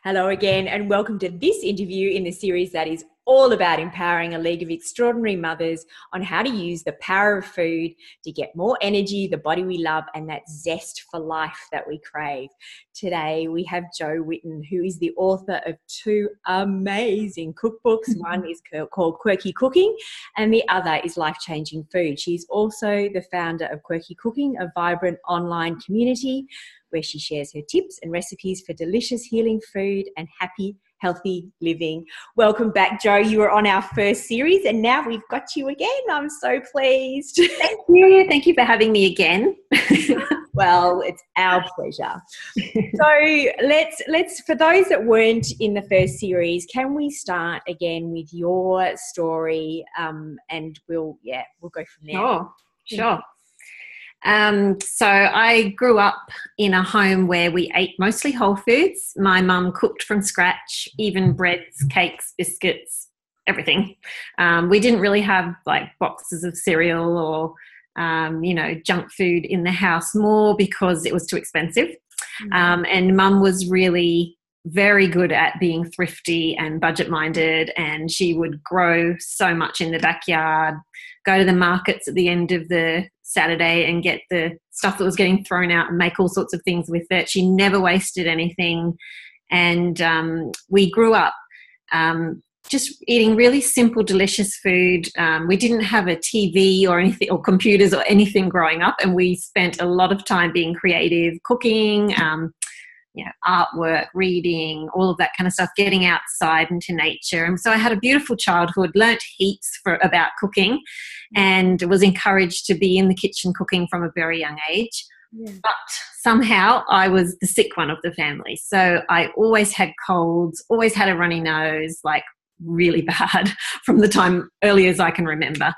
Hello again, and welcome to this interview in the series that is all about empowering a league of extraordinary mothers on how to use the power of food to get more energy, the body we love, and that zest for life that we crave. Today, we have Jo Whitton, who is the author of two amazing cookbooks. One is called Quirky Cooking, and the other is Life Changing Food. She's also the founder of Quirky Cooking, a vibrant online community where she shares her tips and recipes for delicious healing food and happy, healthy living. Welcome back, Jo. You were on our first series and now we've got you again. I'm so pleased. Thank you. Thank you for having me again. Well, it's our pleasure. So let's for those that weren't in the first series, can we start again with your story? And we'll go from there. Sure. So I grew up in a home where we ate mostly whole foods. My mum cooked from scratch, even breads, cakes, biscuits, everything. We didn't really have like boxes of cereal or, junk food in the house, more because it was too expensive. And mum was really very good at being thrifty and budget minded, and she would grow so much in the backyard, go to the markets at the end of the Saturday and get the stuff that was getting thrown out and make all sorts of things with it. She never wasted anything. And we grew up just eating really simple, delicious food. We didn't have a TV or anything, or computers or anything growing up, and we spent a lot of time being creative, cooking, artwork, reading, all of that kind of stuff, getting outside into nature. And so I had a beautiful childhood, learnt heaps about cooking, and was encouraged to be in the kitchen cooking from a very young age. Yeah. But somehow I was the sick one of the family. So I always had colds, always had a runny nose, like really bad from the time early as I can remember.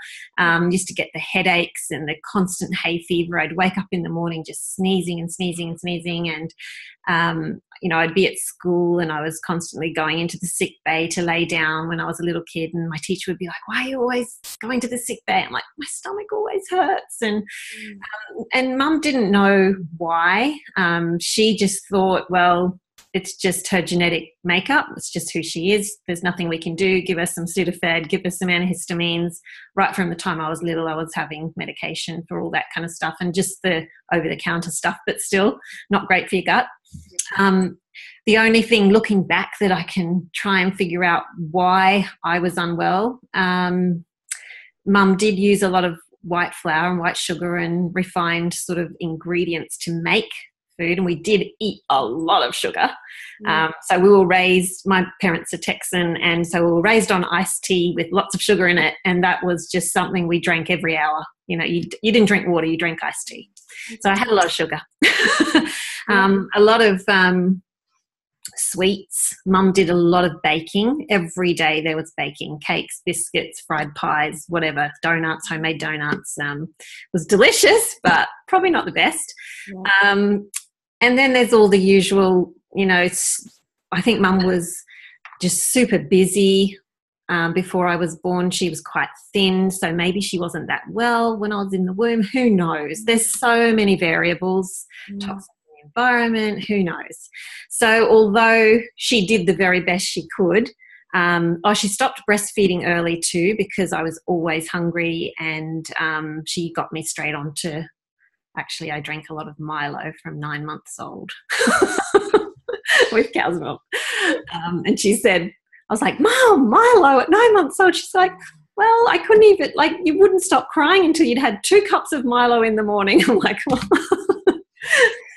Used to get the headaches and the constant hay fever. I'd wake up in the morning just sneezing and sneezing and sneezing. And, I'd be at school and I was constantly going into the sick bay to lay down when I was a little kid. And my teacher would be like, "Why are you always going to the sick bay?" I'm like, "My stomach always hurts." And mum didn't know why. She just thought, well, it's just her genetic makeup. It's just who she is. There's nothing we can do. Give her some Sudafed, give her some antihistamines. Right from the time I was little, I was having medication for all that kind of stuff, and just the over-the-counter stuff, but still not great for your gut. The only thing looking back that I can try and figure out why I was unwell, mum did use a lot of white flour and white sugar and refined sort of ingredients to make food, and we did eat a lot of sugar. So we were raised, my parents are Texan, and so we were raised on iced tea with lots of sugar in it, and that was just something we drank every hour. You didn't drink water, you drank iced tea. So I had a lot of sugar. A lot of sweets. Mum did a lot of baking. Every day there was baking, cakes, biscuits, fried pies, whatever, donuts, homemade donuts. Was delicious, but probably not the best. Yeah. And then there's all the usual, I think mum was just super busy. Before I was born, she was quite thin, so maybe she wasn't that well when I was in the womb. Who knows? There's so many variables, toxic environment, who knows? So although she did the very best she could, she stopped breastfeeding early too because I was always hungry, and she got me straight on to, actually I drank a lot of Milo from 9 months old with cow's milk. And she said, I was like, "Mom, Milo at 9 months old." She's like, "Well, I couldn't even, you wouldn't stop crying until you'd had 2 cups of Milo in the morning." I'm like, well.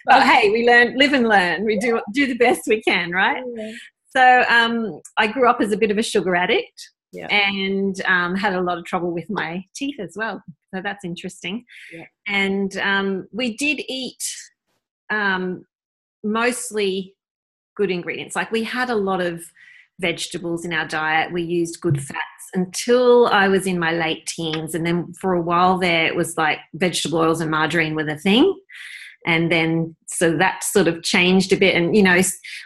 But hey, we live and learn. We do the best we can, right? Yeah. So I grew up as a bit of a sugar addict, and had a lot of trouble with my teeth as well. So that's interesting. Yeah. And we did eat mostly good ingredients. Like we had a lot of vegetables in our diet. We used good fats until I was in my late teens. And then for a while there, it was like vegetable oils and margarine were the thing. And then so that sort of changed a bit. And,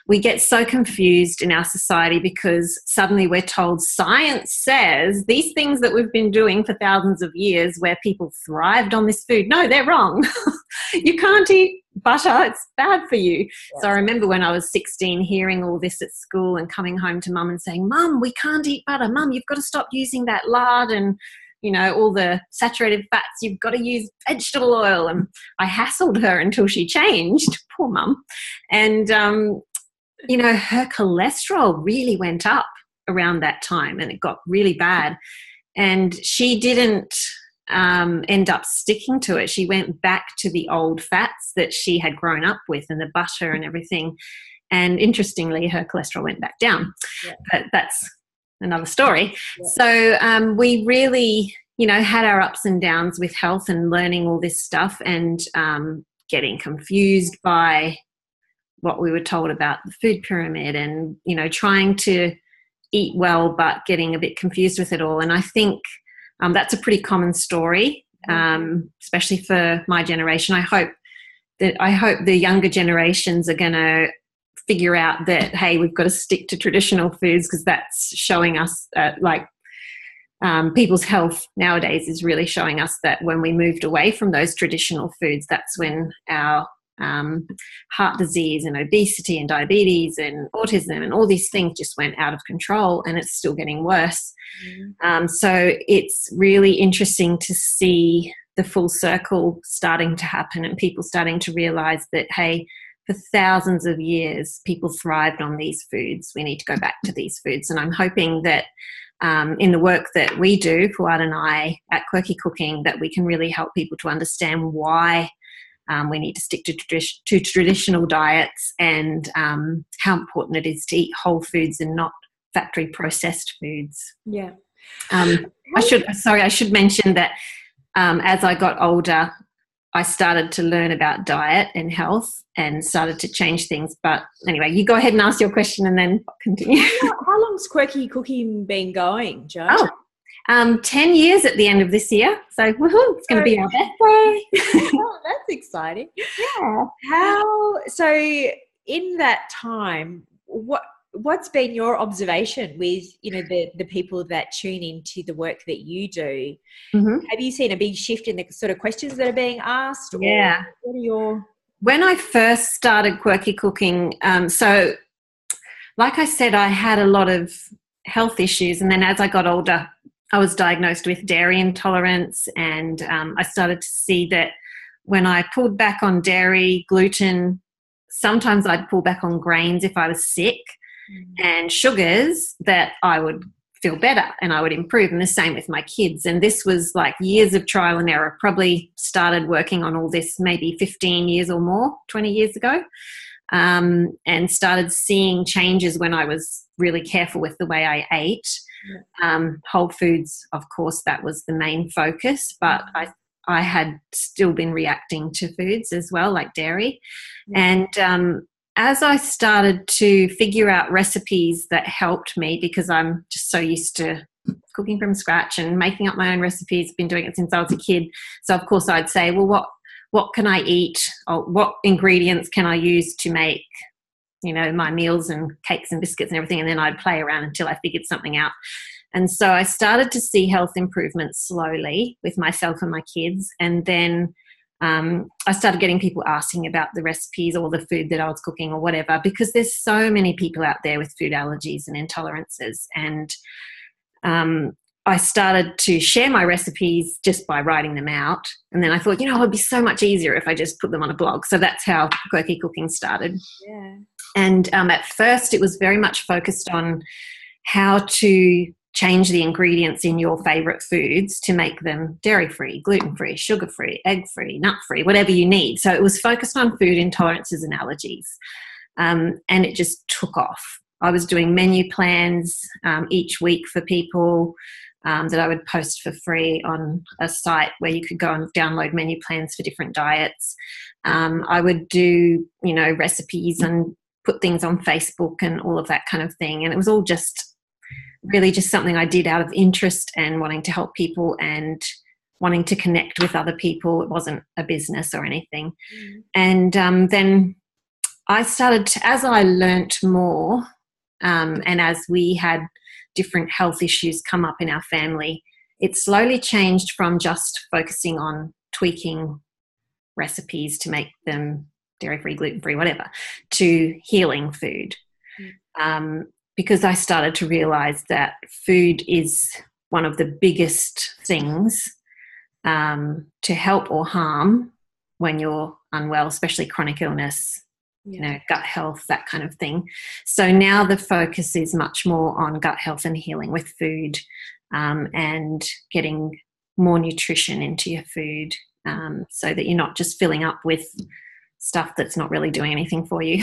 we get so confused in our society because suddenly we're told science says these things that we've been doing for thousands of years where people thrived on this food. No, they're wrong. You can't eat butter, it's bad for you. Yeah. So I remember when I was 16 hearing all this at school and coming home to mum and saying, Mum, we can't eat butter. Mum, you've got to stop using that lard and, you know, all the saturated fats. You've got to use vegetable oil. And I hassled her until she changed. Poor mum. And, you know, her cholesterol really went up around that time and it got really bad. And she didn't end up sticking to it. She went back to the old fats that she had grown up with and the butter and everything. And interestingly, her cholesterol went back down. Yeah. But that's another story. Yeah. So we really, you know, had our ups and downs with health and learning all this stuff and getting confused by what we were told about the food pyramid and, you know, trying to eat well but getting a bit confused with it all. And I think that's a pretty common story, especially for my generation. I hope the younger generations are going to figure out that, hey, we've got to stick to traditional foods because that's showing us people's health nowadays is really showing us that when we moved away from those traditional foods, that's when our heart disease and obesity and diabetes and autism and all these things just went out of control, and it's still getting worse. So it's really interesting to see the full circle starting to happen and people starting to realize that, hey, for thousands of years people thrived on these foods. We need to go back to these foods. And I'm hoping that in the work that we do, Fuad and I at Quirky Cooking, that we can really help people to understand why we need to stick to traditional diets and how important it is to eat whole foods and not factory processed foods. Yeah. I should mention that as I got older, I started to learn about diet and health and started to change things. But anyway, you go ahead and ask your question and then I'll continue. How long's Quirky Cooking been going, Jo? 10 years at the end of this year. So woohoo, it's going to be our birthday. Oh, that's exciting. Yeah. So in that time, what's been your observation with, you know, the people that tune into the work that you do? Have you seen a big shift in the sort of questions that are being asked? Yeah. What are your... When I first started Quirky Cooking, so like I said, I had a lot of health issues, and then as I got older, I was diagnosed with dairy intolerance, and I started to see that when I pulled back on dairy, gluten, sometimes I'd pull back on grains if I was sick, and sugars, that I would feel better and I would improve. And the same with my kids. And this was like years of trial and error. Probably started working on all this maybe 15 years or more, 20 years ago, and started seeing changes when I was really careful with the way I ate. Whole foods, of course, that was the main focus, but I had still been reacting to foods as well, like dairy. And as I started to figure out recipes that helped me, because I'm just so used to cooking from scratch and making up my own recipes, been doing it since I was a kid. So of course I'd say, well, what can I eat? Or what ingredients can I use to make, you know, my meals and cakes and biscuits and everything? And then I'd play around until I figured something out. And so I started to see health improvements slowly with myself and my kids. And then I started getting people asking about the recipes or the food that I was cooking or whatever, because there's so many people out there with food allergies and intolerances. And I started to share my recipes just by writing them out. And then I thought, you know, it would be so much easier if I just put them on a blog. So that's how Quirky Cooking started. Yeah. And at first it was very much focused on how to change the ingredients in your favorite foods to make them dairy-free, gluten-free, sugar-free, egg-free, nut-free, whatever you need. So it was focused on food intolerances and allergies. And it just took off. I was doing menu plans each week for people that I would post for free on a site where you could go and download menu plans for different diets. I would do, you know, recipes and put things on Facebook and all of that kind of thing. And it was all just really just something I did out of interest and wanting to help people and wanting to connect with other people. It wasn't a business or anything. And then I started to, as I learnt more and as we had different health issues come up in our family, it slowly changed from just focusing on tweaking recipes to make them dairy-free, gluten-free, whatever, to healing food. Because I started to realise that food is one of the biggest things to help or harm when you're unwell, especially chronic illness, gut health, that kind of thing. So now the focus is much more on gut health and healing with food, and getting more nutrition into your food, so that you're not just filling up with stuff that's not really doing anything for you.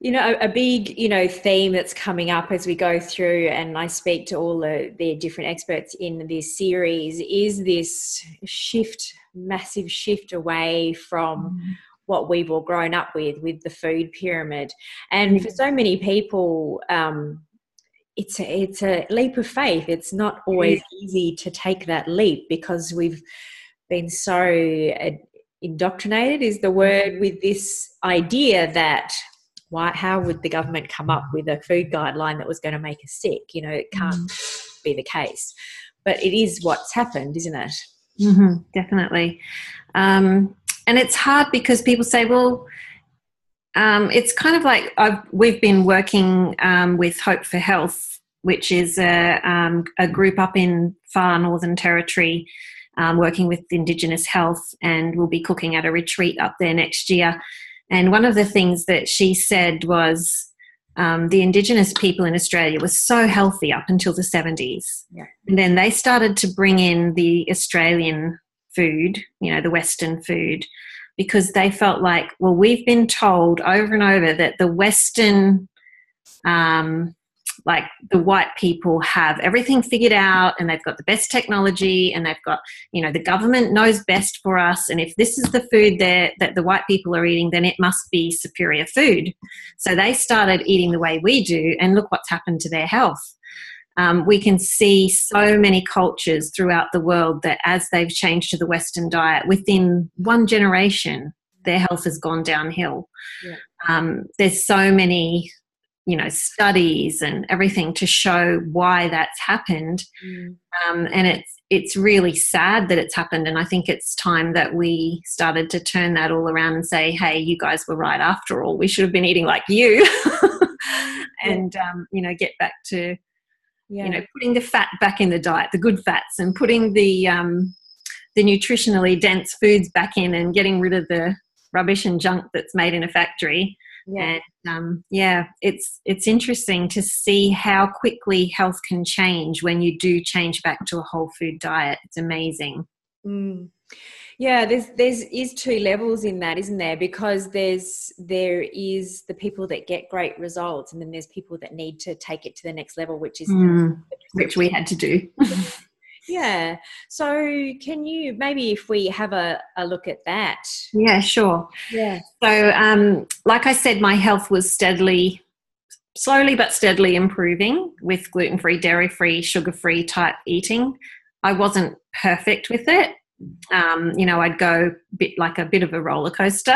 A big, theme that's coming up as we go through, and I speak to all the different experts in this series, is this massive shift away from what we've all grown up with the food pyramid. And for so many people, it's a leap of faith. It's not always easy to take that leap because we've been so indoctrinated, is the word, with this idea that how would the government come up with a food guideline that was going to make us sick? It can't be the case. But it is what's happened, isn't it? Definitely. And it's hard because people say, well, it's kind of like we've been working with Hope for Health, which is a group up in far Northern Territory, working with Indigenous health, and we'll be cooking at a retreat up there next year. And one of the things that she said was the Indigenous people in Australia were so healthy up until the 70s. And then they started to bring in the Australian food, the Western food, because they felt like, well, we've been told over and over that the Western, like the white people have everything figured out, and they've got the best technology, and they've got, the government knows best for us. And if this is the food that the white people are eating, then it must be superior food. So they started eating the way we do, and look what's happened to their health. We can see so many cultures throughout the world that as they've changed to the Western diet, within one generation, their health has gone downhill. There's so many studies and everything to show why that's happened. And it's really sad that it's happened. And I think it's time that we started to turn that all around and say, hey, you guys were right after all. We should have been eating like you. And, get back to, putting the fat back in the diet, the good fats, and putting the nutritionally dense foods back in, and getting rid of the rubbish and junk that's made in a factory. And it's interesting to see how quickly health can change when you do change back to a whole food diet. It's amazing. There's two levels in that, isn't there? Because there is the people that get great results, and then there's people that need to take it to the next level, which is which we had to do. Yeah. So can you, maybe if we have a look at that? Yeah, sure. Yeah. So like I said, my health was slowly but steadily improving with gluten-free, dairy-free, sugar-free type eating. I wasn't perfect with it. I'd go a bit of a roller coaster.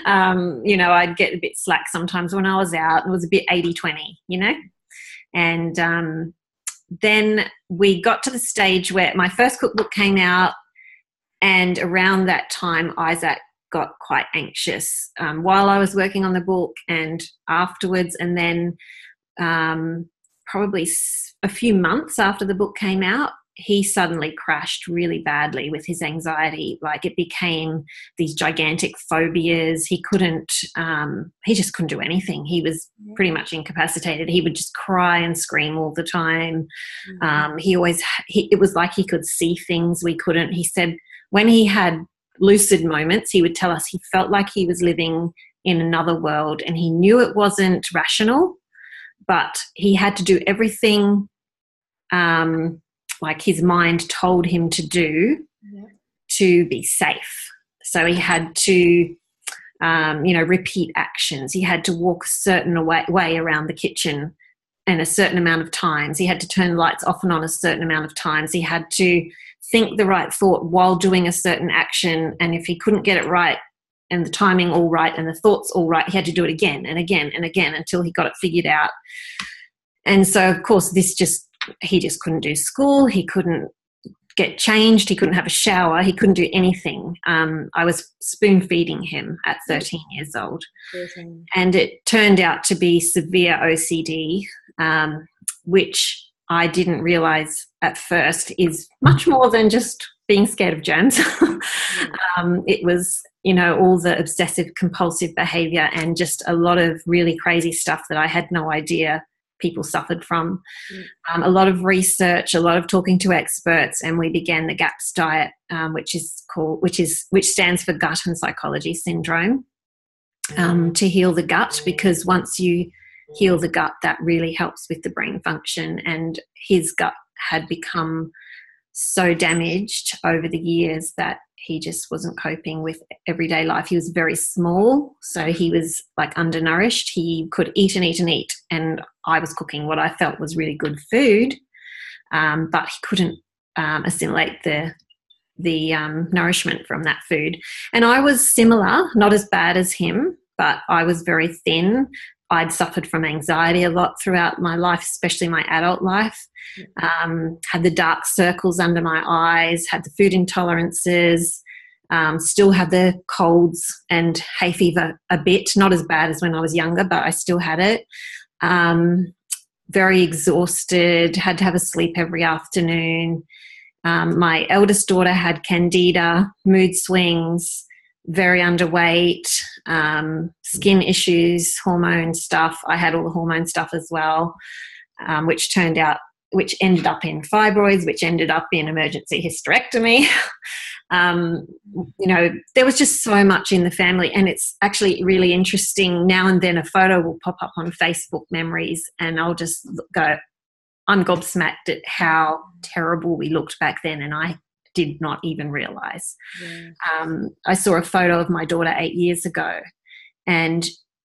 I'd get a bit slack sometimes when I was out. It was a bit 80-20, and then we got to the stage where my first cookbook came out, and around that time Isaac got quite anxious while I was working on the book and afterwards. And then probably a few months after the book came out, he suddenly crashed really badly with his anxiety. Like, it became these gigantic phobias. He just couldn't do anything. He was pretty much incapacitated. He would just cry and scream all the time. It was like he could see things we couldn't. He said when he had lucid moments, he would tell us he felt like he was living in another world, and he knew it wasn't rational, but he had to do everything like his mind told him to do to be safe. So he had to, repeat actions. He had to walk a certain way around the kitchen and a certain amount of times. He had to turn lights off and on a certain amount of times. He had to think the right thought while doing a certain action. And if he couldn't get it right and the timing all right and the thoughts all right, he had to do it again and again and again until he got it figured out. And so, of course, he just couldn't do school. He couldn't get changed. He couldn't have a shower. He couldn't do anything. I was spoon feeding him at 13 years old. And it turned out to be severe OCD, which I didn't realise at first is much more than just being scared of germs. It was, all the obsessive compulsive behaviour and just a lot of really crazy stuff that I had no idea people suffered from. A lot of research, a lot of talking to experts, and we began the GAPS diet, which stands for Gut and Psychology Syndrome, to heal the gut, because once you heal the gut, that really helps with the brain function. And his gut had become so damaged over the years that he just wasn't coping with everyday life. He was very small, so he was like undernourished. He could eat and eat and eat, and I was cooking what I felt was really good food, but he couldn't assimilate the nourishment from that food. And I was similar, not as bad as him, but I was very thin. I'd suffered from anxiety a lot throughout my life, especially my adult life. Had the dark circles under my eyes, had the food intolerances, still had the colds and hay fever a bit, not as bad as when I was younger, but I still had it. Very exhausted, had to have a sleep every afternoon. My eldest daughter had candida, mood swings, very underweight, skin issues, hormone stuff. I had all the hormone stuff as well, which ended up in fibroids, which ended up in emergency hysterectomy. There was just so much in the family, and it's actually really interesting. Now and then a photo will pop up on Facebook memories, and I'll just go, I'm gobsmacked at how terrible we looked back then, and I did not even realise. I saw a photo of my daughter 8 years ago, and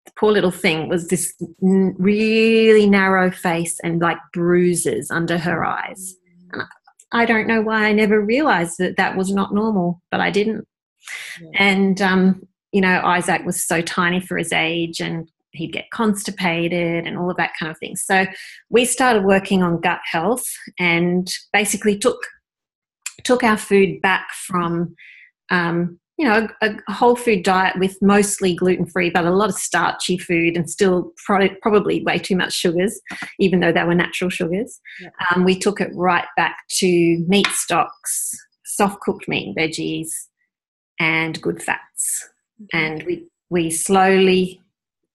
the poor little thing was this really narrow face and like bruises under her eyes. And I don't know why I never realised that was not normal, but I didn't. And, Isaac was so tiny for his age, and he'd get constipated and all of that kind of thing. So we started working on gut health and basically took our food back from, a whole food diet with mostly gluten-free, but a lot of starchy food and still probably way too much sugars, even though they were natural sugars. We took it right back to meat stocks, soft-cooked meat and veggies, and good fats. And we slowly,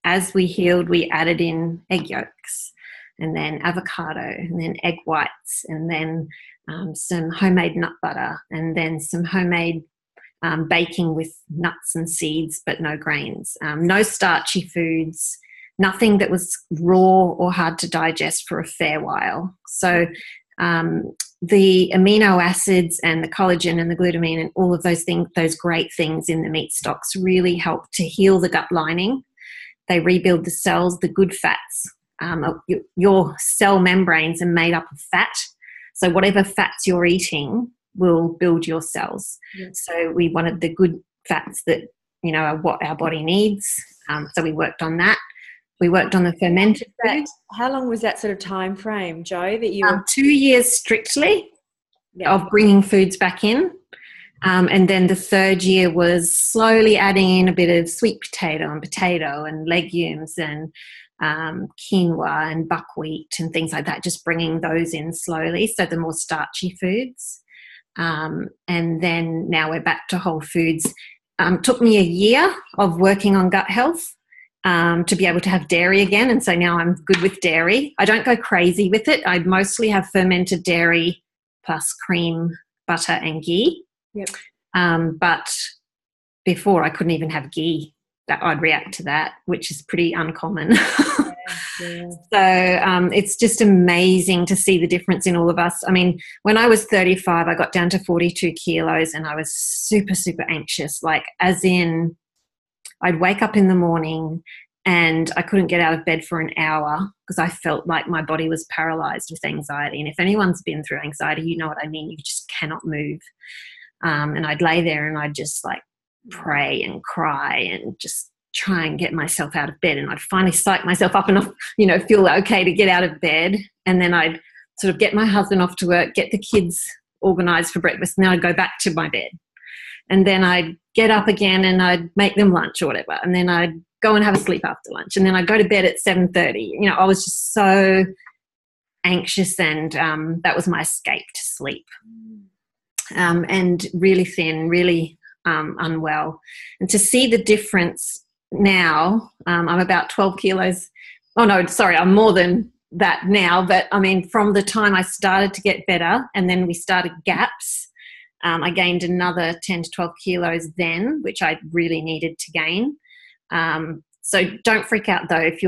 as we healed, we added in egg yolks, and then avocado, and then egg whites, and then some homemade nut butter, and then some homemade baking with nuts and seeds, but no grains, no starchy foods, nothing that was raw or hard to digest for a fair while. So the amino acids and the collagen and the glutamine and all of those things, those great things in the meat stocks really help to heal the gut lining. They rebuild the cells, the good fats. Your cell membranes are made up of fat. So whatever fats you're eating will build your cells. So we wanted the good fats that, are what our body needs. So we worked on that. We worked on the fermented food. How long was that sort of time frame, Jo, that you were... 2 years strictly of bringing foods back in. And then the third year was slowly adding in a bit of sweet potato and legumes and quinoa and buckwheat and things like that, just bringing those in slowly, so the more starchy foods. And then now we're back to whole foods. Took me a year of working on gut health to be able to have dairy again, and so now I'm good with dairy. I don't go crazy with it. I mostly have fermented dairy plus cream, butter and ghee. But before I couldn't even have ghee. That I'd react to that, which is pretty uncommon. So it's just amazing to see the difference in all of us. I mean, when I was 35, I got down to 42 kilos and I was super, super anxious. Like, as in, I'd wake up in the morning and I couldn't get out of bed for an hour because I felt like my body was paralyzed with anxiety. And if anyone's been through anxiety, you know what I mean. You just cannot move. And I'd lay there and I'd just like pray and cry and just try and get myself out of bed, and I'd finally psych myself up enough, feel okay to get out of bed, and then I'd sort of get my husband off to work, get the kids organise for breakfast, and then I'd go back to my bed. And then I'd get up again and I'd make them lunch or whatever. And then I'd go and have a sleep after lunch. And then I'd go to bed at 7:30. You know, I was just so anxious, and that was my escape to sleep. And really thin, really unwell. And to see the difference now, I'm about 12 kilos. Oh, no, sorry, I'm more than that now. But, I mean, from the time I started to get better and then we started GAPS, I gained another 10 to 12 kilos then, which I really needed to gain. So don't freak out, though, if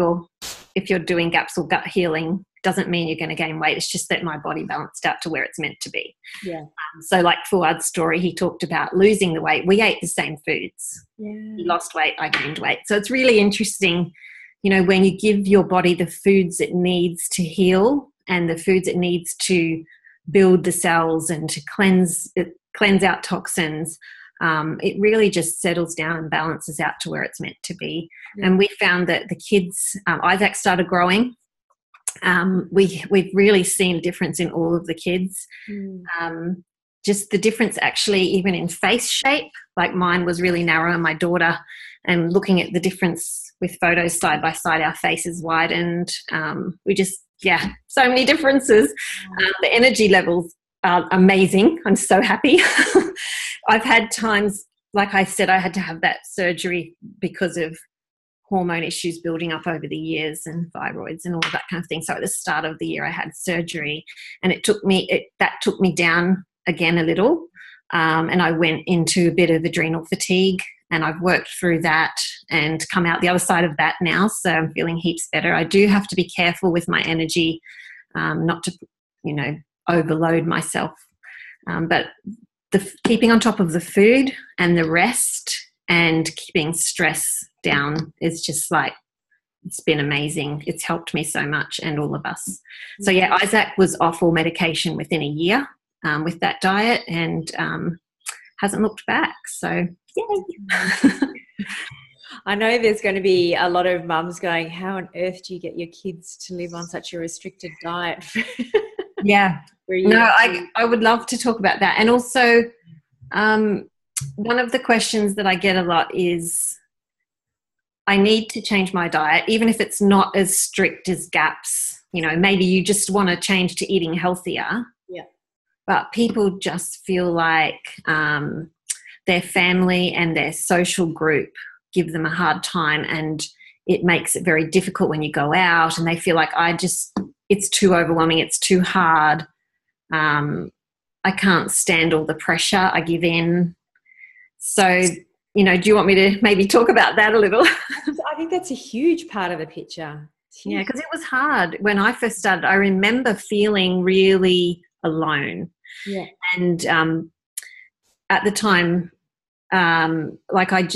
you're doing GAPS or gut healing. Doesn't mean you're going to gain weight. It's just that my body balanced out to where it's meant to be. Yeah. So like Fuad's story, he talked about losing the weight. We ate the same foods. Yeah. He lost weight, I gained weight. So it's really interesting, you know, when you give your body the foods it needs to heal and the foods it needs to build the cells and to cleanse out toxins, it really just settles down and balances out to where it's meant to be. Yeah. And we found that the kids, Isaac started growing. We've really seen a difference in all of the kids. Just the difference actually even in face shape, like mine was really narrow and my daughter, and looking at the difference with photos side by side, our faces widened. We just, so many differences. The energy levels are amazing. I'm so happy. I've had times, like I said, I had to have that surgery because of hormone issues building up over the years and thyroids and all that kind of thing. So at the start of the year I had surgery, and that took me down again a little, and I went into a bit of adrenal fatigue, and I've worked through that and come out the other side of that now, so I'm feeling heaps better. I do have to be careful with my energy, not to, you know, overload myself, but keeping on top of the food and the rest and keeping stress down is just like, it's been amazing. It's helped me so much, and all of us. So yeah, Isaac was off all medication within a year with that diet, and hasn't looked back. So yay. I know there's going to be a lot of mums going, how on earth do you get your kids to live on such a restricted diet? Yeah. No, I would love to talk about that. And also, one of the questions that I get a lot is, I need to change my diet, even if it's not as strict as GAPS. You know, maybe you just want to change to eating healthier. Yeah. But people just feel like their family and their social group give them a hard time, and it makes it very difficult when you go out, and they feel like it's too overwhelming, it's too hard. I can't stand all the pressure. I give in. So, you know, do you want me to maybe talk about that a little? I think that's a huge part of the picture. Yeah, because it was hard. When I first started, I remember feeling really alone. Yeah. And at the time, like I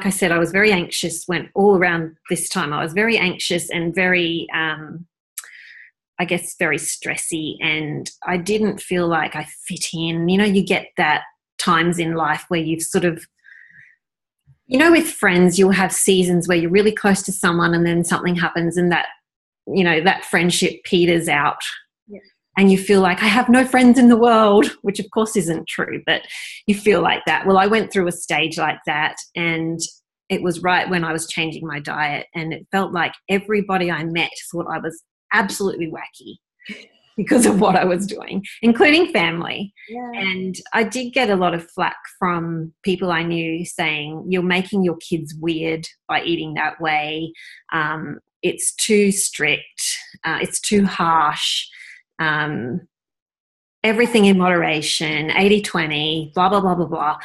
said, I was very anxious when all around this time. I was very anxious and very, I guess, very stressy, and I didn't feel like I fit in. You know, you get that times in life where you've sort of, you know, with friends, you'll have seasons where you're really close to someone and then something happens and that, you know, that friendship peters out. Yeah. And you feel like I have no friends in the world, which of course isn't true, but you feel like that. Well, I went through a stage like that, and it was right when I was changing my diet, and it felt like everybody I met thought I was absolutely wacky because of what I was doing, including family. Yeah. And I did get a lot of flack from people I knew saying, you're making your kids weird by eating that way. It's too strict. It's too harsh. Everything in moderation, 80-20, blah, blah, blah, blah, blah.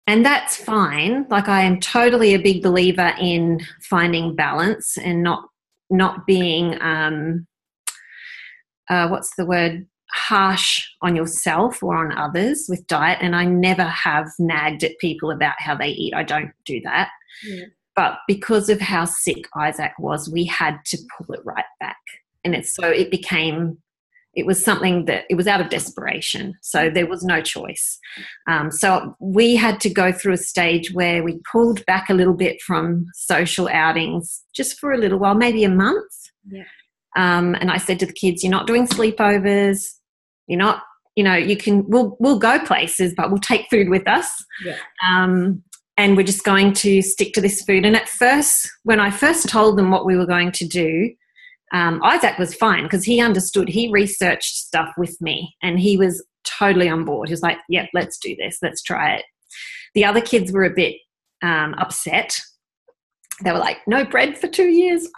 And that's fine. Like, I am totally a big believer in finding balance and not being what's the word, harsh on yourself or on others with diet. And I never have nagged at people about how they eat. I don't do that. Yeah. But because of how sick Isaac was, we had to pull it right back. And it was something that it was out of desperation. So there was no choice. So we had to go through a stage where we pulled back a little bit from social outings just for a little while, maybe a month. Yeah. And I said to the kids, you're not doing sleepovers. You're not you know, we'll go places, but we'll take food with us. Yeah. And we're just going to stick to this food. And at first, when I first told them what we were going to do, Isaac was fine because he understood. He researched stuff with me and he was totally on board. He was like, yep, let's do this. Let's try it. The other kids were a bit upset. They were like, no bread for 2 years.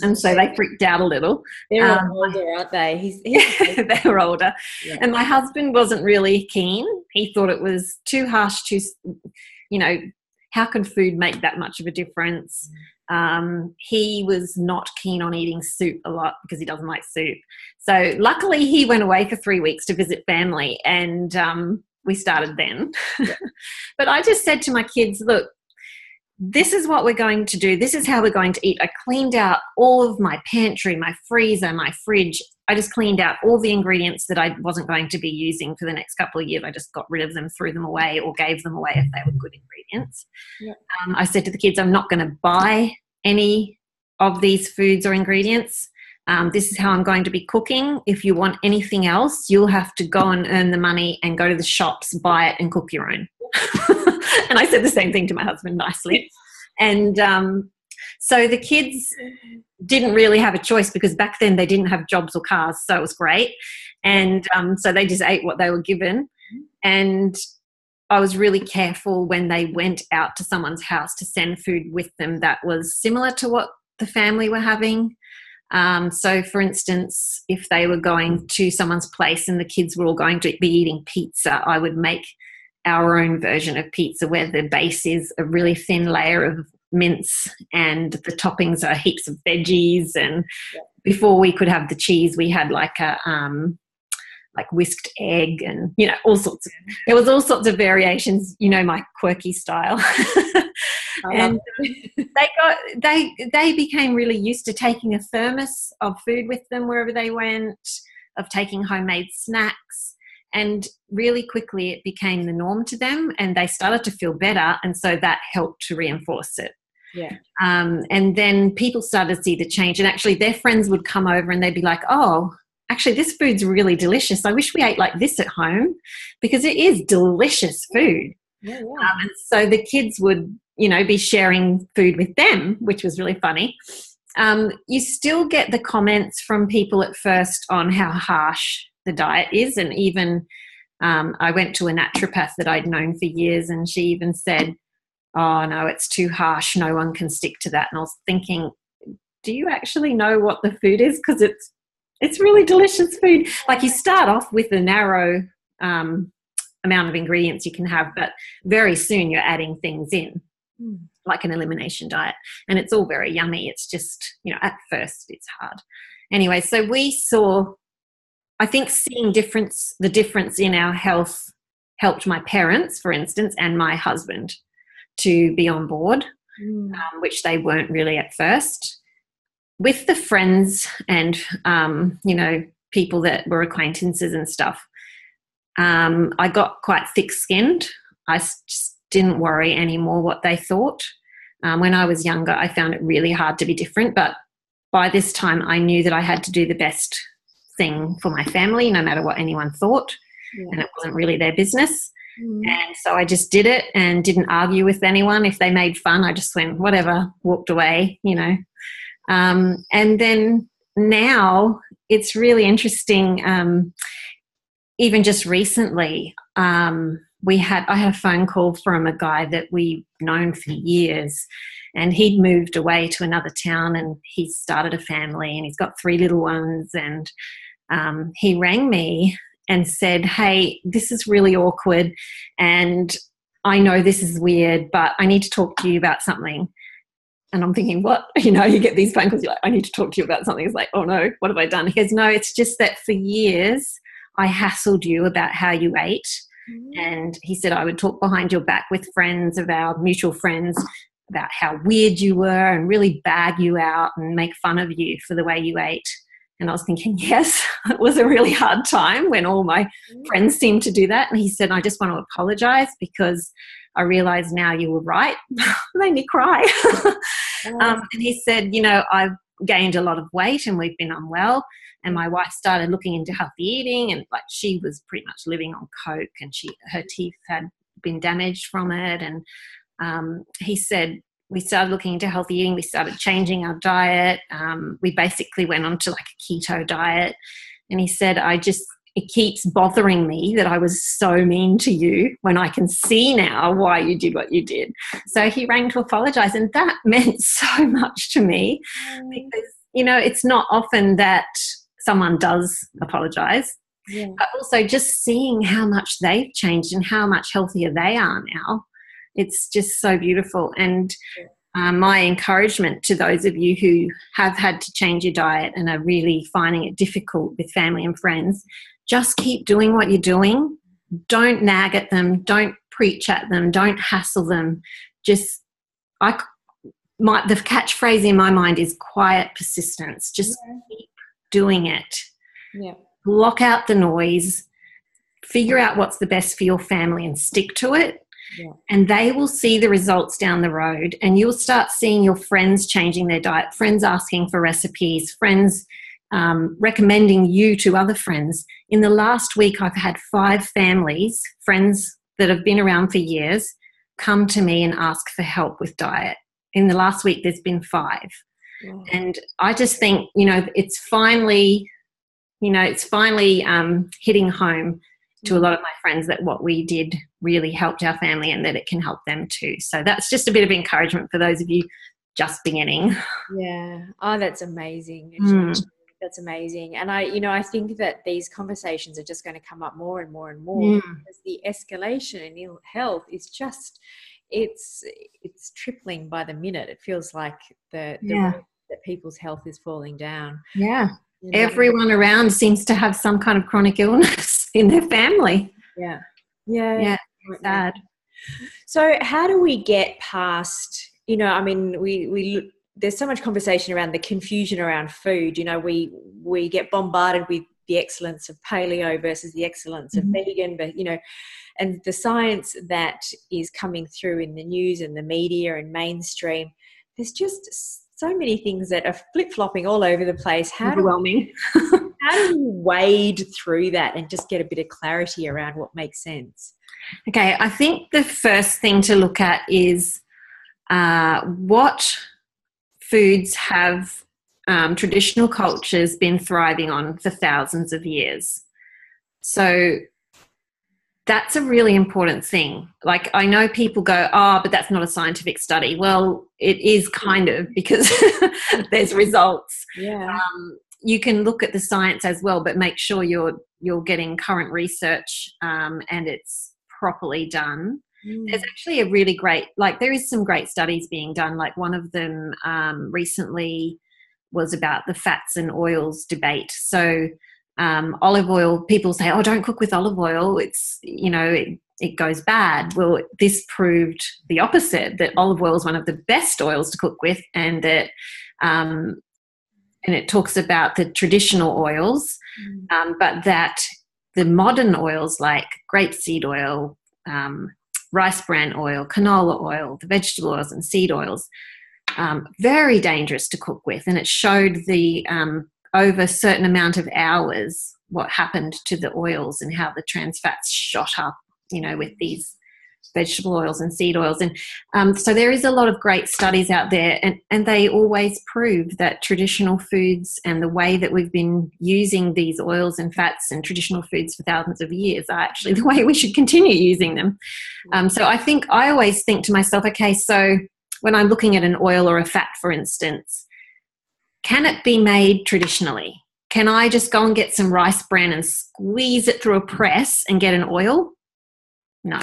And so they freaked out a little. They're older, aren't they? They were older. Yeah. And my husband wasn't really keen. He thought it was too harsh, you know, how can food make that much of a difference? He was not keen on eating soup a lot because he doesn't like soup. So luckily he went away for 3 weeks to visit family, and we started then. Yeah. But I just said to my kids, look, this is what we're going to do. This is how we're going to eat. I cleaned out all of my pantry, my freezer, my fridge. I just cleaned out all the ingredients that I wasn't going to be using for the next couple of years. I just got rid of them, threw them away, or gave them away if they were good ingredients. Yeah. I said to the kids, I'm not going to buy any of these foods or ingredients. This is how I'm going to be cooking. If you want anything else, you'll have to go and earn the money and go to the shops, buy it and cook your own. And I said the same thing to my husband nicely. And so the kids didn't really have a choice because back then they didn't have jobs or cars, so it was great. And so they just ate what they were given. And I was really careful when they went out to someone's house to send food with them that was similar to what the family were having. So, for instance, if they were going to someone's place and the kids were all going to be eating pizza, I would make our own version of pizza where the base is a really thin layer of mince and the toppings are heaps of veggies. And before we could have the cheese, we had like a like whisked egg and, you know, there was all sorts of variations, you know, my quirky style. And they became really used to taking a thermos of food with them wherever they went, of taking homemade snacks. And really quickly it became the norm to them and they started to feel better. And so that helped to reinforce it. Yeah. And then people started to see the change. And actually their friends would come over and they'd be like, oh, actually this food's really delicious. I wish we ate like this at home, because it is delicious food. Yeah. And so the kids would, you know, be sharing food with them, which was really funny. You still get the comments from people at first on how harsh the diet is. And even I went to a naturopath that I'd known for years and she even said, oh no, it's too harsh, no one can stick to that. And I was thinking, do you actually know what the food is? Because it's really delicious food. Like you start off with a narrow amount of ingredients you can have, but very soon you're adding things in, like an elimination diet, and it's all very yummy. It's just, you know, at first it's hard. Anyway, so we saw, I think seeing the difference in our health helped my parents, for instance, and my husband to be on board, which they weren't really at first. With the friends and, you know, people that were acquaintances and stuff, I got quite thick-skinned. I just didn't worry anymore what they thought. When I was younger, I found it really hard to be different, but by this time I knew that I had to do the best thing for my family, no matter what anyone thought, and it wasn't really their business. And so I just did it and didn't argue with anyone. If they made fun, I just went, whatever, walked away, you know. And then now it's really interesting. Even just recently, I had a phone call from a guy that we've known for years, and he'd moved away to another town and he started a family and he's got 3 little ones. And he rang me and said, hey, this is really awkward and I know this is weird, but I need to talk to you about something. And I'm thinking, what? You know, you get these phone calls, you're like, I need to talk to you about something. It's like, oh no, what have I done? He goes, no, it's just that for years I hassled you about how you ate. And he said I would talk behind your back with friends of our mutual friends about how weird you were and really bag you out and make fun of you for the way you ate. And I was thinking, yes, it was a really hard time when all my friends seemed to do that. And he said, I just want to apologize because I realize now you were right. It made me cry. And he said, you know, gained a lot of weight and we've been unwell. And my wife started looking into healthy eating, and like she was pretty much living on Coke, and her teeth had been damaged from it. And he said, we started looking into healthy eating. We started changing our diet. We basically went on to like a keto diet. And he said, it keeps bothering me that I was so mean to you when I can see now why you did what you did. So he rang to apologize, and that meant so much to me because, it's not often that someone does apologize, but also just seeing how much they've changed and how much healthier they are now. It's just so beautiful. And my encouragement to those of you who have had to change your diet and are really finding it difficult with family and friends, just keep doing what you're doing. Don't nag at them. Don't preach at them. Don't hassle them. The catchphrase in my mind is quiet persistence. Just keep doing it. Yeah. Block out the noise. Figure out what's the best for your family and stick to it. Yeah. And they will see the results down the road, and you'll start seeing your friends changing their diet, friends asking for recipes, friends recommending you to other friends. In the last week, I've had 5 families, friends that have been around for years, come to me and ask for help with diet. In the last week, there's been 5. Yeah. And I just think, it's finally hitting home to a lot of my friends that what we did really helped our family and that it can help them too. So that's just a bit of encouragement for those of you just beginning. Yeah. Oh, that's amazing. That's amazing. And I think that these conversations are just going to come up more and more and more because the escalation in ill health is just, it's tripling by the minute. It feels like the rate that people's health is falling down. Yeah. Everyone around seems to have some kind of chronic illness in their family. Yeah. Sad. So how do we get past, we there's so much conversation around the confusion around food. We get bombarded with the excellence of paleo versus the excellence of vegan, but and the science that is coming through in the news and the media and mainstream, there's just so many things that are flip-flopping all over the place. Overwhelming. How do we wade through that and just get a bit of clarity around what makes sense? Okay, I think the first thing to look at is what foods have traditional cultures been thriving on for thousands of years. So that's a really important thing. Like, I know people go, but that's not a scientific study. Well, it is kind of, because there's results. Yeah. You can look at the science as well, but make sure you're getting current research and it's properly done. There's actually a really great, there is some great studies being done. Like, one of them recently was about the fats and oils debate. So olive oil, people say, don't cook with olive oil. It's, it goes bad. Well, this proved the opposite, that olive oil is one of the best oils to cook with, and that, and it talks about the traditional oils, but that the modern oils like grapeseed oil, rice bran oil, canola oil, the vegetable oils and seed oils, very dangerous to cook with. And it showed the over a certain amount of hours what happened to the oils and how the trans fats shot up, with these vegetable oils and seed oils. And so there is a lot of great studies out there, and they always prove that traditional foods and the way that we've been using these oils and fats and traditional foods for thousands of years are actually the way we should continue using them. So I always think to myself, okay, so when I'm looking at an oil or a fat, for instance, can it be made traditionally? Can I just go and get some rice bran and squeeze it through a press and get an oil? No.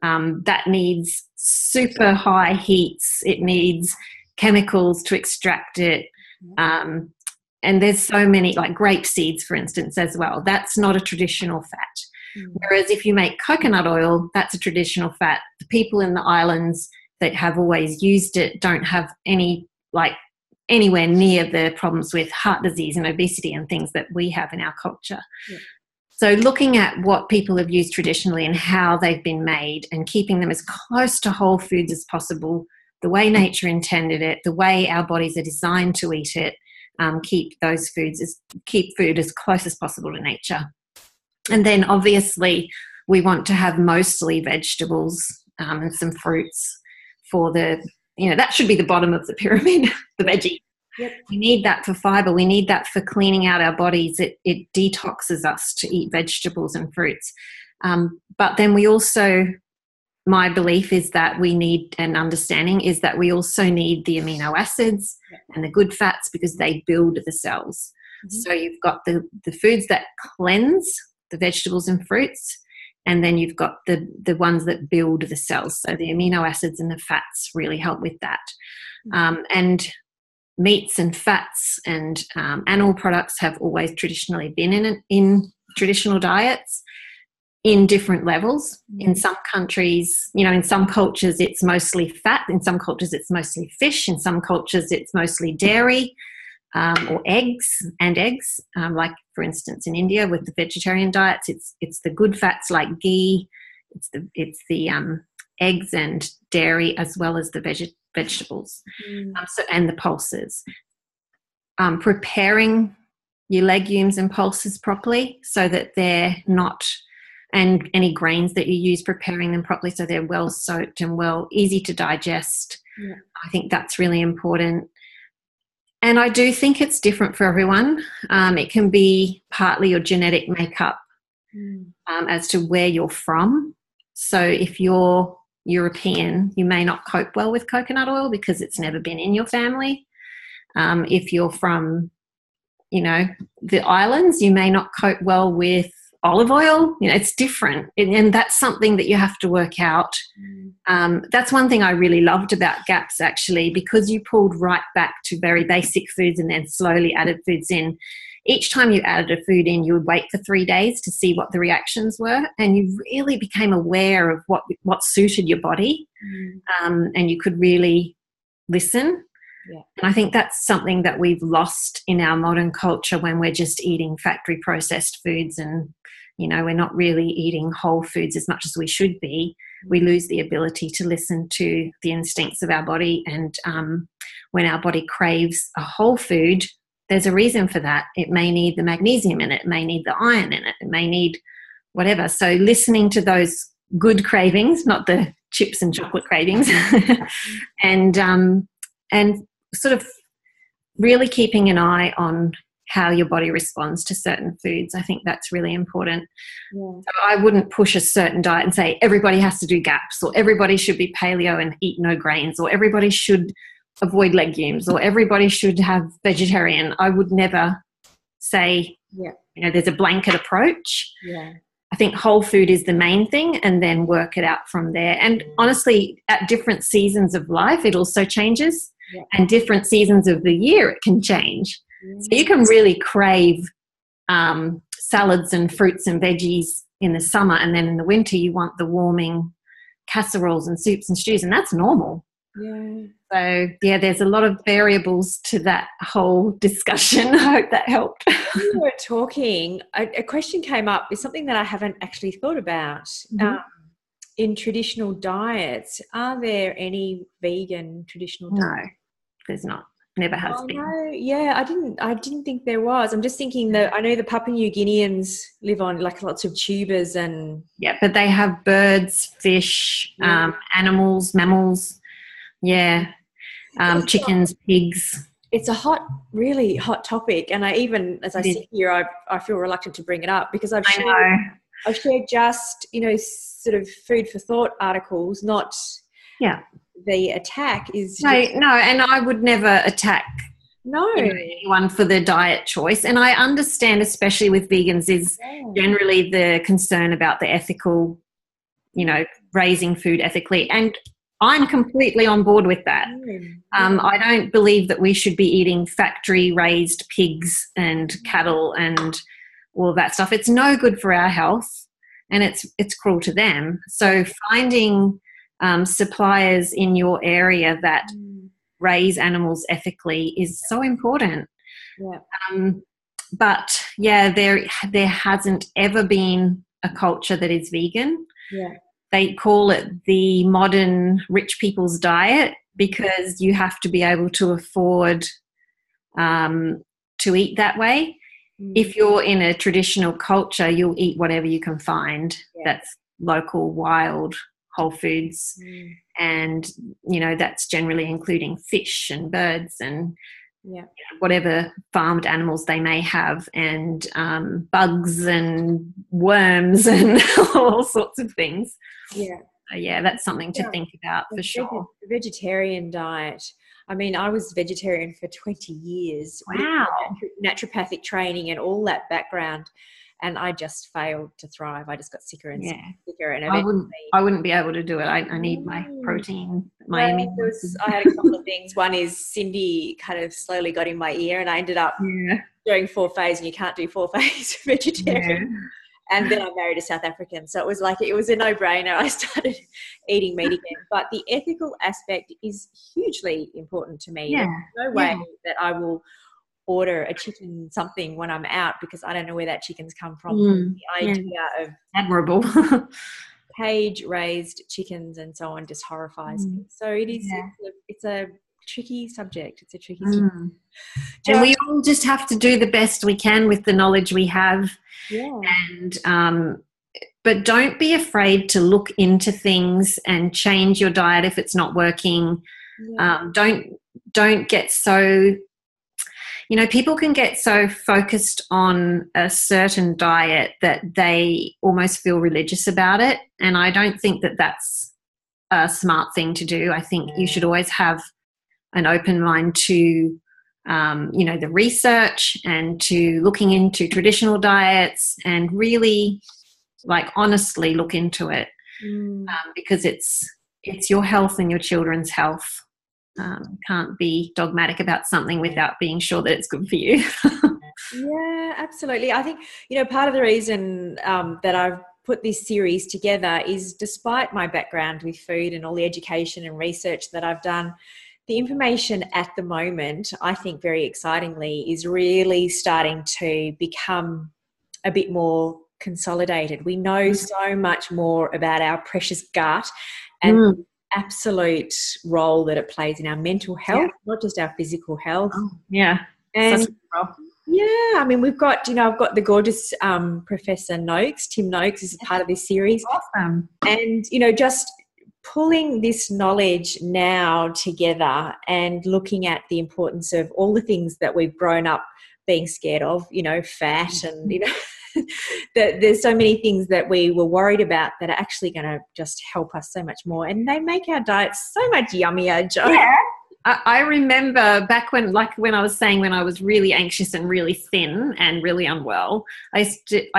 That needs super high heats. It needs chemicals to extract it. And there's so many, like grape seeds, for instance, as well. That's not a traditional fat. Whereas if you make coconut oil, that's a traditional fat. The people in the islands that have always used it don't have anywhere near the problems with heart disease and obesity and things that we have in our culture. Yeah. So looking at what people have used traditionally and how they've been made and keeping them as close to whole foods as possible, the way nature intended it, the way our bodies are designed to eat it, keep food as close as possible to nature. And then obviously we want to have mostly vegetables and some fruits for that should be the bottom of the pyramid, the veggie. Yep. We need that for fiber. We need that for cleaning out our bodies. It detoxes us to eat vegetables and fruits. But then we also, my belief is that we need, an understanding is that we also need the amino acids and the good fats because they build the cells. Mm-hmm. So you've got the foods that cleanse, the vegetables and fruits, and then you've got the ones that build the cells. So the amino acids and the fats really help with that. And meats and fats and animal products have always traditionally been in traditional diets in different levels. In some countries, in some cultures it's mostly fat, in some cultures it's mostly fish, in some cultures it's mostly dairy or eggs, like for instance in India with the vegetarian diets, it's the good fats like ghee, it's the eggs and dairy as well as the vegetables, and the pulses. Preparing your legumes and pulses properly so that they're not, and any grains that you use, preparing them properly so they're well soaked and easy to digest. Yeah. I think that's really important. And I do think it's different for everyone. It can be partly your genetic makeup as to where you're from. So if you're European, you may not cope well with coconut oil because it's never been in your family. If you're from, the islands, you may not cope well with olive oil. It's different. And that's something that you have to work out. That's one thing I really loved about GAPS actually, because you pulled right back to very basic foods and then slowly added foods in. Each time you added a food in, you would wait for 3 days to see what the reactions were, and you really became aware of what suited your body, and you could really listen. Yeah. And I think that's something that we've lost in our modern culture when we're just eating factory processed foods and, we're not really eating whole foods as much as we should be. We lose the ability to listen to the instincts of our body, and when our body craves a whole food, there's a reason for that. It may need the magnesium in it. It may need the iron in it. It may need whatever. So listening to those good cravings, not the chips and chocolate cravings, and sort of really keeping an eye on how your body responds to certain foods. I think that's really important. Yeah. So I wouldn't push a certain diet and say everybody has to do GAPS, or everybody should be paleo and eat no grains, or everybody should avoid legumes, or everybody should have vegetarian. I would never say, there's a blanket approach. Yeah. I think whole food is the main thing, and then work it out from there. And honestly, at different seasons of life, it also changes, and different seasons of the year, it can change. So you can really crave salads and fruits and veggies in the summer, and then in the winter you want the warming casseroles and soups and stews, and that's normal. Yeah. So, there's a lot of variables to that whole discussion. I hope that helped. When we were talking, a question came up. It's something that I haven't actually thought about. In traditional diets, are there any vegan traditional diets? No, there's not. Never has been. No, I didn't think there was. I'm just thinking that I know the Papua New Guineans live on like lots of tubers and... Yeah, but they have birds, fish, animals, mammals, chickens, pigs. It's a really hot topic, and as I sit here, I feel reluctant to bring it up because I've shared just, sort of food for thought articles, not... Yeah. The attack is no, and I would never attack anyone for their diet choice. And I understand, especially with vegans, is generally the concern about the ethical, raising food ethically. And I'm completely on board with that. I don't believe that we should be eating factory-raised pigs and cattle and all of that stuff. It's no good for our health, and it's cruel to them. So finding suppliers in your area that raise animals ethically is so important. But there hasn't ever been a culture that is vegan. They call it the modern rich people's diet, because you have to be able to afford to eat that way. If you're in a traditional culture, you'll eat whatever you can find that's local, wild, whole foods. And, you know, that's generally including fish and birds and whatever farmed animals they may have, and bugs and worms and all sorts of things. That's something to think about for sure. The vegetarian diet. I mean, I was vegetarian for 20 years. Wow. Naturopathic training and all that background, and I just failed to thrive. I just got sicker and sicker. And I wouldn't be able to do it. I need my protein, I had a couple of things. One is Cindy kind of slowly got in my ear, and I ended up doing 4 phase, and you can't do 4 phase vegetarian. And then I married a South African. So it was a no-brainer. I started eating meat again. But the ethical aspect is hugely important to me. There's no way that I will order a chicken something when I'm out, because I don't know where that chicken's come from. The idea of admirable cage-raised chickens and so on just horrifies me. So it is. It's a tricky subject. It's a tricky subject. And we all just have to do the best we can with the knowledge we have. And but don't be afraid to look into things and change your diet if it's not working. Don't get so, you know, people can get so focused on a certain diet that they almost feel religious about it, and I don't think that that's a smart thing to do. I think you should always have an open mind to the research and to looking into traditional diets, and really honestly look into it, because it's your health and your children's health. Can't be dogmatic about something without being sure that it's good for you. Yeah, absolutely. I think, part of the reason that I've put this series together is, despite my background with food and all the education and research that I've done, the information at the moment, I think very excitingly, is really starting to become a bit more consolidated. We know so much more about our precious gut and the absolute role that it plays in our mental health, not just our physical health. And I mean, we've got, I've got the gorgeous Professor Noakes, Tim Noakes is a part of this series. Awesome. And, just pulling this knowledge now together and looking at the importance of all the things that we've grown up being scared of, fat and, that there's so many things that we were worried about that are actually going to just help us so much more. And they make our diets so much yummier, Jo. Yeah. I remember back when I was saying, when I was really anxious and really thin and really unwell, I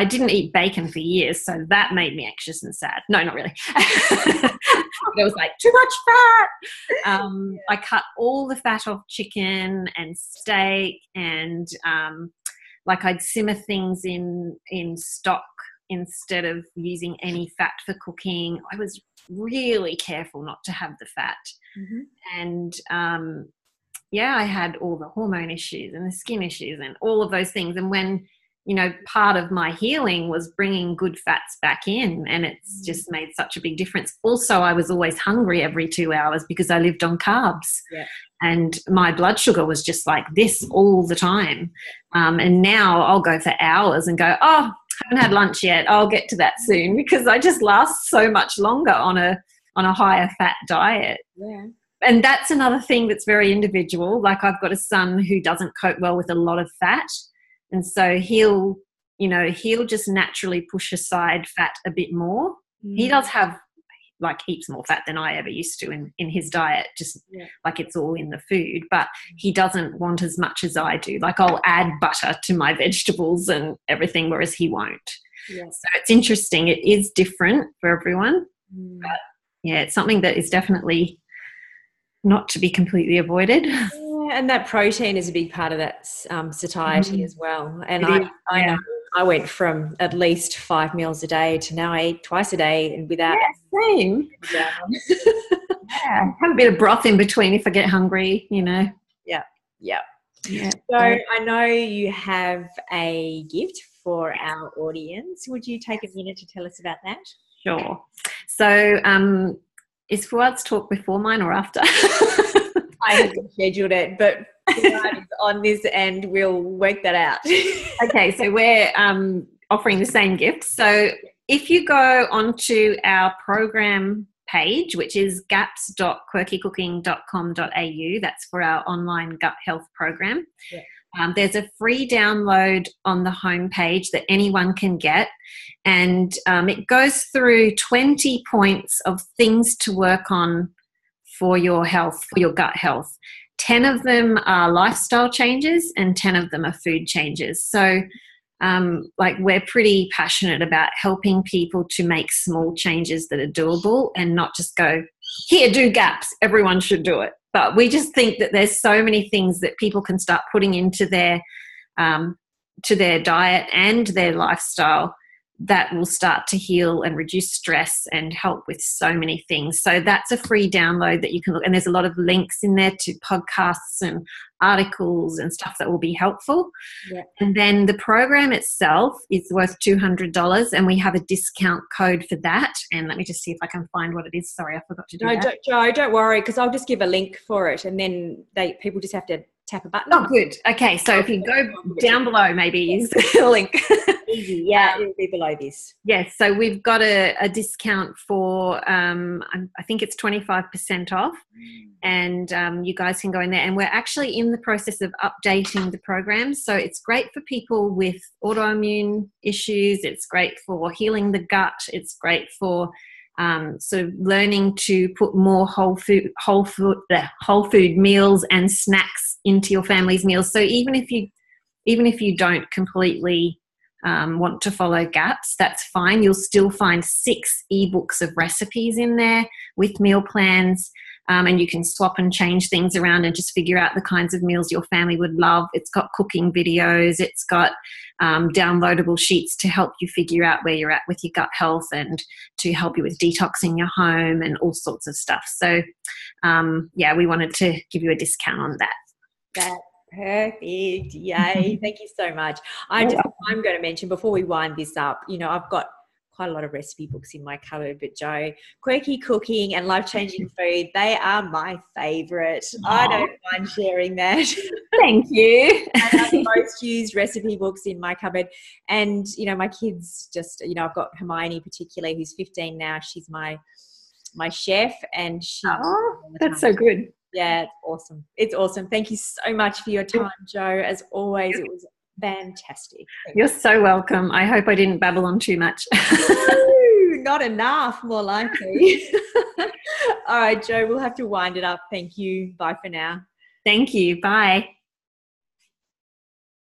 didn't eat bacon for years, so that made me anxious and sad. No, not really. It was too much fat. I cut all the fat off chicken and steak, and I'd simmer things in stock instead of using any fat for cooking. I was really careful not to have the fat. And I had all the hormone issues and the skin issues and all of those things. And when, part of my healing was bringing good fats back in, and it's just made such a big difference. Also, I was always hungry every 2 hours because I lived on carbs. And my blood sugar was just like this all the time. And now I'll go for hours and go, oh, haven't had lunch yet. I'll get to that soon, because I just last so much longer on a higher fat diet. And that's another thing that's very individual. I've got a son who doesn't cope well with a lot of fat, and so he'll just naturally push aside fat a bit more. He does have heaps more fat than I ever used to in his diet, just it's all in the food, but he doesn't want as much as I do. I'll add butter to my vegetables and everything, whereas he won't. So it's interesting. It is different for everyone, but it's something that is definitely not to be completely avoided. And that protein is a big part of that satiety as well. And I know I went from at least 5 meals a day to now I eat twice a day, and without same. Have a bit of broth in between if I get hungry, So I know you have a gift for our audience. Would you take a minute to tell us about that? Sure. So Is Fuad's talk before mine or after? I haven't scheduled it, but Fuad is on this end. We'll work that out. Okay, so we're offering the same gift. So if you go onto our program page, which is gaps.quirkycooking.com.au, that's for our online gut health program. Yeah. There's a free download on the homepage that anyone can get, and it goes through 20 points of things to work on for your health, for your gut health. 10 of them are lifestyle changes and 10 of them are food changes. So we're pretty passionate about helping people to make small changes that are doable and not just go, here, do gaps, everyone should do it. But we just think that there's so many things that people can start putting into their diet and their lifestyle that will start to heal and reduce stress and help with so many things. So that's a free download that you can look, and there's a lot of links in there to podcasts and articles and stuff that will be helpful. Yeah. And then the program itself is worth $200, and we have a discount code for that. And let me just see if I can find what it is. Sorry, I forgot to do that. Joe, don't worry, because I'll just give a link for it, and then people just have to tap a button. Oh, good. Okay, so if you go down below, maybe use the link. Easy, yeah, it'll be below this. Yes, so we've got a discount for, I think it's 25% off, and you guys can go in there. And we're actually in the process of updating the program, so it's great for people with autoimmune issues. It's great for healing the gut. It's great for sort of learning to put more whole food meals and snacks into your family's meals. So even if you don't completely want to follow gaps, that's fine. You'll still find 6 ebooks of recipes in there with meal plans, and you can swap and change things around and just figure out the kinds of meals your family would love. It's got cooking videos. It's got downloadable sheets to help you figure out where you're at with your gut health and to help you with detoxing your home and all sorts of stuff. So, we wanted to give you a discount on that. That's perfect. Yay. Thank you so much. I'm going to mention before we wind this up, I've got quite a lot of recipe books in my cupboard, but Joe, Quirky Cooking and Life-Changing Food, they are my favourite. I don't mind sharing that. Thank you. I have the most used recipe books in my cupboard. And, my kids just, I've got Hermione particularly, who's 15 now. She's my chef, and she... Oh, that's so good. Yeah, it's awesome. It's awesome. Thank you so much for your time, Joe. As always, it was fantastic. You're so welcome. I hope I didn't babble on too much. No, not enough, more likely. All right, Joe, we'll have to wind it up. Thank you. Bye for now. Thank you. Bye.